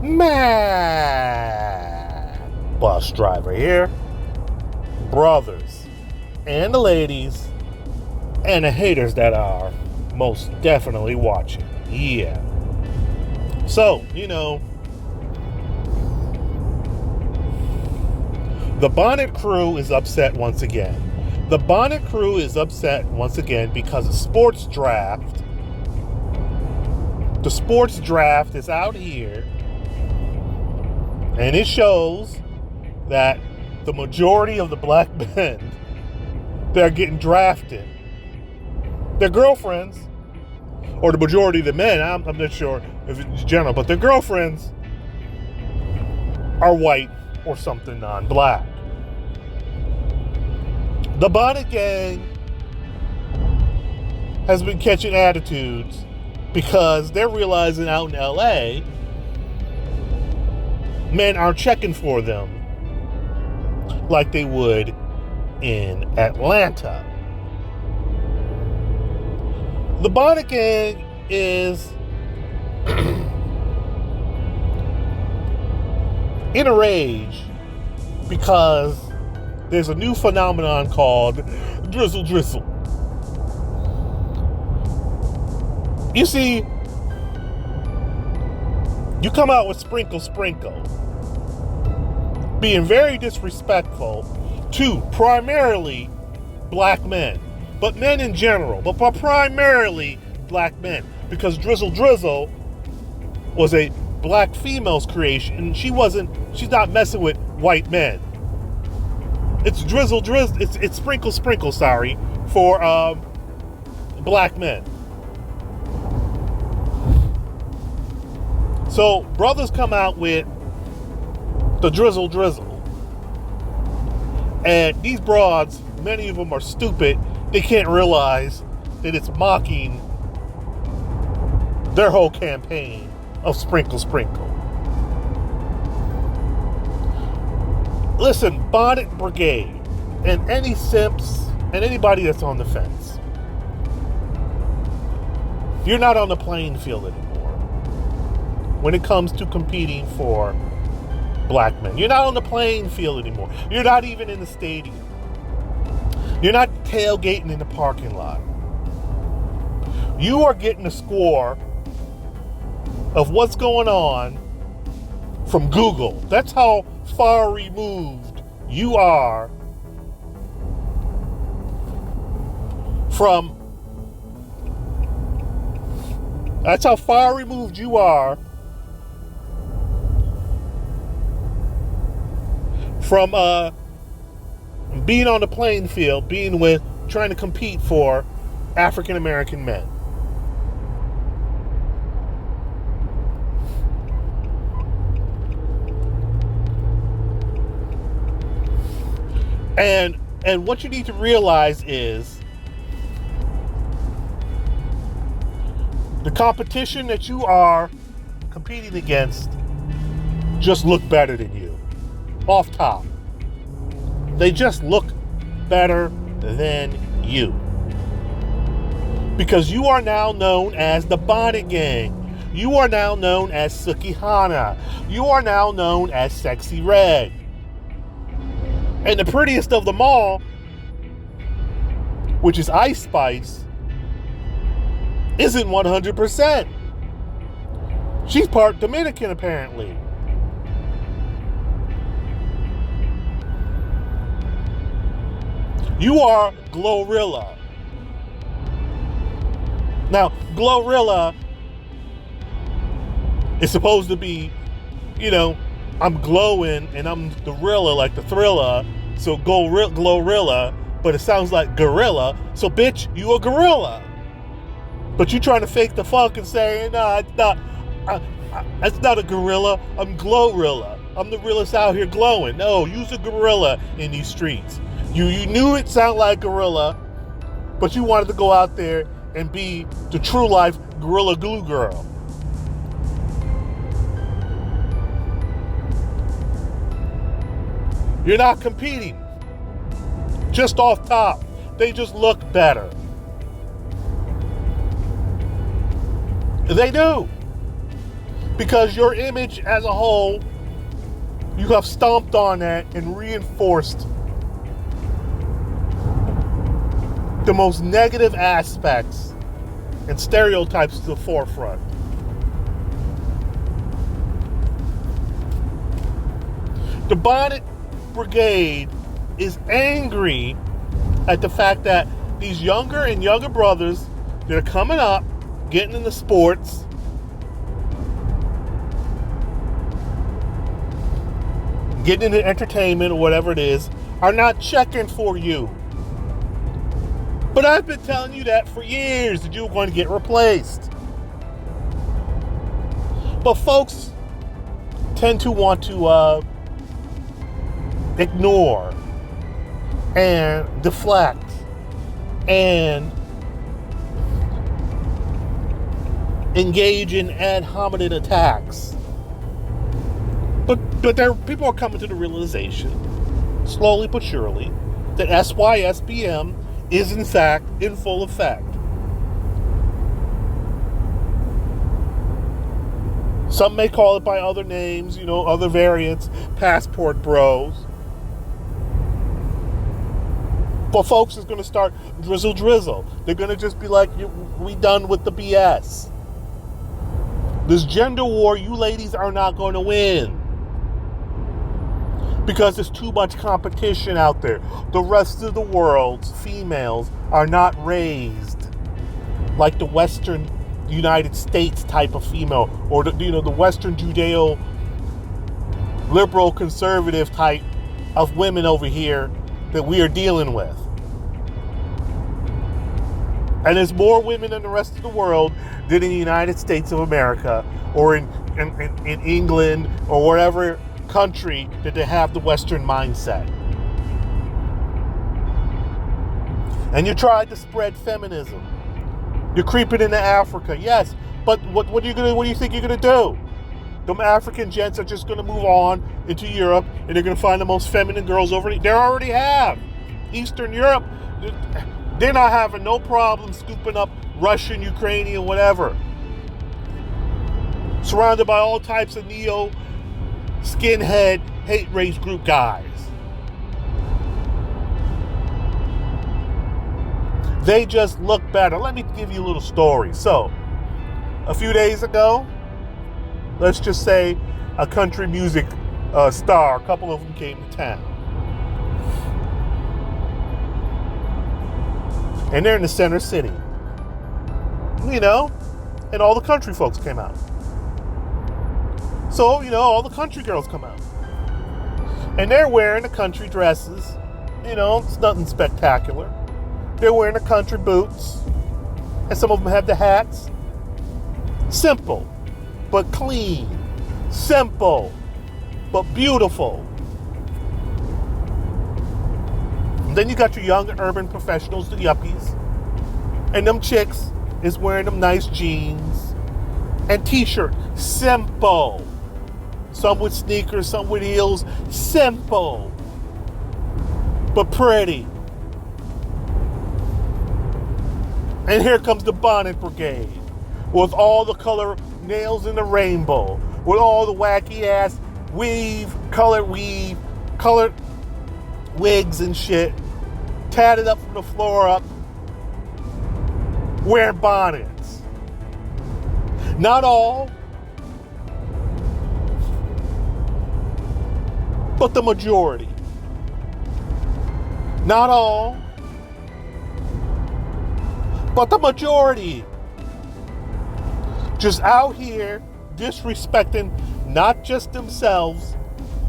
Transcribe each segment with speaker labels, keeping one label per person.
Speaker 1: Man, bus driver here. Brothers and the ladies and the haters that are most definitely watching. Yeah. So, the Bonnet crew is upset once again. The Bonnet crew is upset once again because the sports draft is out here, and it shows that the majority of the black men that are getting drafted, their girlfriends, or the majority of the men, I'm not sure if it's general, but their girlfriends are white or something non-black. The Bonnet gang has been catching attitudes because they're realizing out in LA, men aren't checking for them like they would in Atlanta. The Bonnet gang is in a rage because there's a new phenomenon called Drizzle Drizzle. You see, you come out with Sprinkle Sprinkle, being very disrespectful to primarily black men, but men in general, but primarily black men, because Drizzle Drizzle was a black female's creation, and she's not messing with white men. It's Drizzle Drizzle, it's Sprinkle Sprinkle, for black men. So brothers come out with the Drizzle Drizzle, and these broads, many of them are stupid. They can't realize that it's mocking their whole campaign of Sprinkle Sprinkle. Listen, Bonnet Brigade, and any simps, and anybody that's on the fence, you're not on the playing field anymore when it comes to competing for black men. You're not on the playing field anymore. You're not even in the stadium. You're not tailgating in the parking lot. You are getting a score of what's going on from Google. That's how far removed you are from being on the playing field, trying to compete for African American men. And what you need to realize is the competition that you are competing against just look better than you. Off top. They just look better than you. Because you are now known as the Bonnet Gang. You are now known as Sukihana. You are now known as Sexy Red. And the prettiest of them all, which is Ice Spice, isn't 100%. She's part Dominican, apparently. You are Glorilla. Now, Glorilla is supposed to be, I'm glowing and I'm the Rilla, like the Thriller. So Glorilla, but it sounds like gorilla. So bitch, you a gorilla. But you trying to fake the funk and say, nah, it's not. That's not a gorilla. I'm Glorilla. I'm the realest out here glowing. No, you's a gorilla in these streets. You knew it sounded like gorilla, but you wanted to go out there and be the true life Gorilla Glue Girl. You're not competing. Just off top. They just look better. They do. Because your image as a whole, you have stomped on that and reinforced the most negative aspects and stereotypes to the forefront. The Bonnet Brigade is angry at the fact that these younger and younger brothers that are coming up, getting into sports, getting into entertainment or whatever it is, are not checking for you. But I've been telling you that for years, that you were going to get replaced. But folks tend to want to ignore and deflect and engage in ad hominem attacks. But people are coming to the realization, slowly but surely, that SYSBM is in fact in full effect. Some may call it by other names, other variants, passport bros. But folks is going to start Drizzle Drizzle. They're going to just be like, we done with the BS. This gender war, you ladies are not going to win. Because there's too much competition out there. The rest of the world's females are not raised like the Western United States type of female, or the Western Judeo liberal conservative type of women over here that we are dealing with. And there's more women in the rest of the world than in the United States of America, or in England, or wherever country that they have the Western mindset. And you tried to spread feminism. You're creeping into Africa, yes, but what do you think you're gonna do? Them African gents are just gonna move on into Europe, and they're gonna find the most feminine girls over there. They already have. Eastern Europe, they're not having no problem scooping up Russian, Ukrainian, whatever. Surrounded by all types of neo skinhead hate race group guys. They just look better. Let me give you a little story. So, a few days ago, let's just say a country music star, a couple of them came to town. And they're in the center city. And all the country folks came out. So, all the country girls come out. And they're wearing the country dresses. It's nothing spectacular. They're wearing the country boots. And some of them have the hats. Simple, but clean. Simple, but beautiful. And then you got your young urban professionals, the yuppies. And them chicks is wearing them nice jeans and t-shirt. Simple. Some with sneakers, some with heels. Simple, but pretty. And here comes the Bonnet Brigade with all the color nails in the rainbow, with all the wacky ass colored wigs and shit, tatted up from the floor up, wearing bonnets. Not all, but the majority. Not all, but the majority. Just out here disrespecting not just themselves,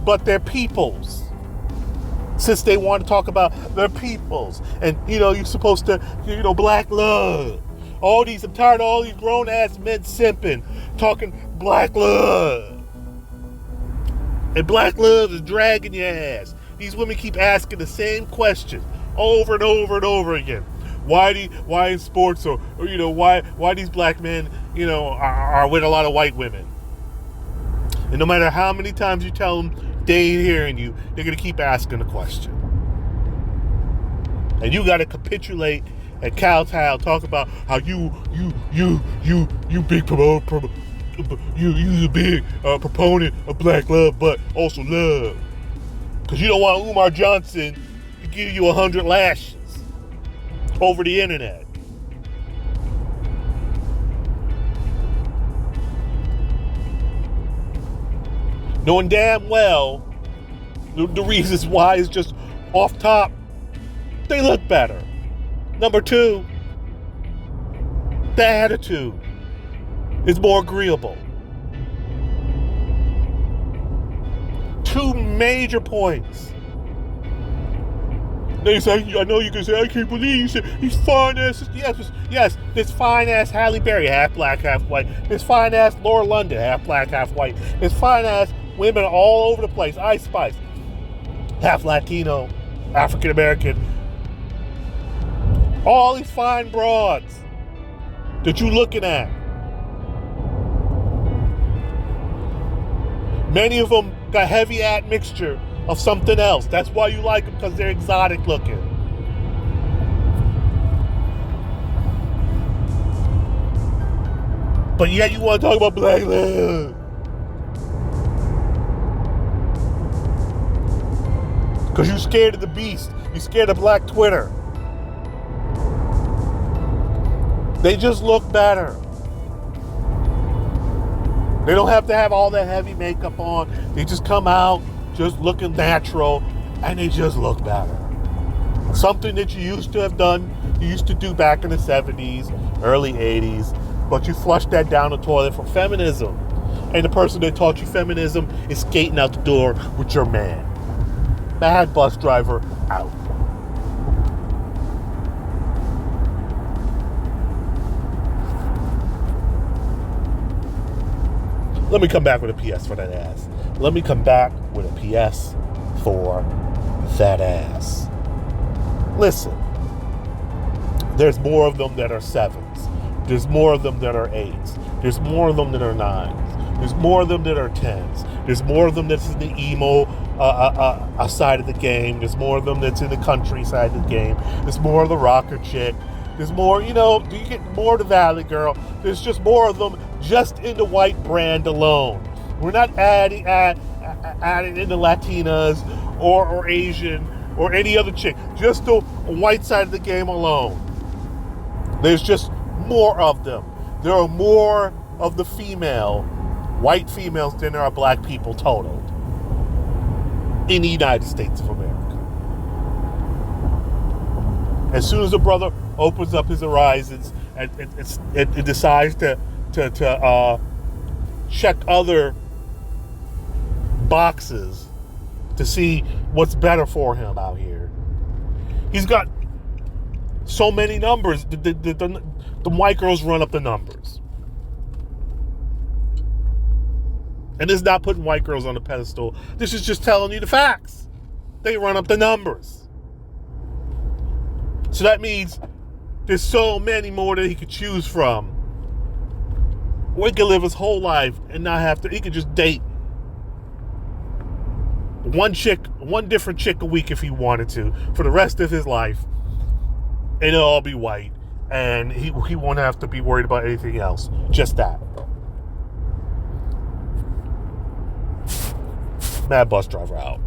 Speaker 1: but their peoples. Since they want to talk about their peoples. And, you're supposed to, black love. I'm tired of all these grown ass men simping, talking black love. And black love is dragging your ass. These women keep asking the same question over and over and over again. Why in sports or why these black men, are with a lot of white women? And no matter how many times you tell them they ain't hearing you, they're going to keep asking the question. And you got to capitulate and kowtow, talk about how you big you're a big proponent of black love, but also love. Because you don't want Umar Johnson to give you 100 lashes over the internet. Knowing damn well the reasons why is just off top. They look better. Number two, the attitude is more agreeable. Two major points. They say, I know you can say, I can't believe you said he's fine ass. Yes, this fine ass Halle Berry, half black, half white. This fine ass Laura London, half black, half white. This fine ass women all over the place. Ice Spice, half Latino, African American. All these fine broads that you looking at. Many of them got heavy admixture of something else. That's why you like them, because they're exotic looking. But yet you want to talk about black love. Because you're scared of the beast. You're scared of Black Twitter. They just look better. They don't have to have all that heavy makeup on. They just come out just looking natural, and they just look better. Something that you used to have done, you used to do back in the 70s, early 80s, but you flushed that down the toilet for feminism. And the person that taught you feminism is skating out the door with your man. Bad bus driver out. Let me come back with a PS for that ass. Let me come back with a PS for that ass. Listen, there's more of them that are 7s. There's more of them that are 8s. There's more of them that are 9s. There's more of them that are 10s. There's more of them that's in the emo side of the game. There's more of them that's in the country side of the game. There's more of the rocker chick. There's more, you get more of the Valley Girl. There's just more of them just in the white brand alone. We're not adding in the Latinas or Asian or any other chick. Just the white side of the game alone. There's just more of them. There are more of the white females than there are black people total in the United States of America. As soon as a brother opens up his horizons and it decides to check other boxes to see what's better for him out here, he's got so many numbers. The white girls run up the numbers. And this is not putting white girls on a pedestal. This is just telling you the facts. They run up the numbers. So that means there's so many more that he could choose from. Or he could live his whole life and not have to. He could just date one different chick a week if he wanted to, for the rest of his life. And it'll all be white. And he won't have to be worried about anything else. Just that. Mad bus driver out.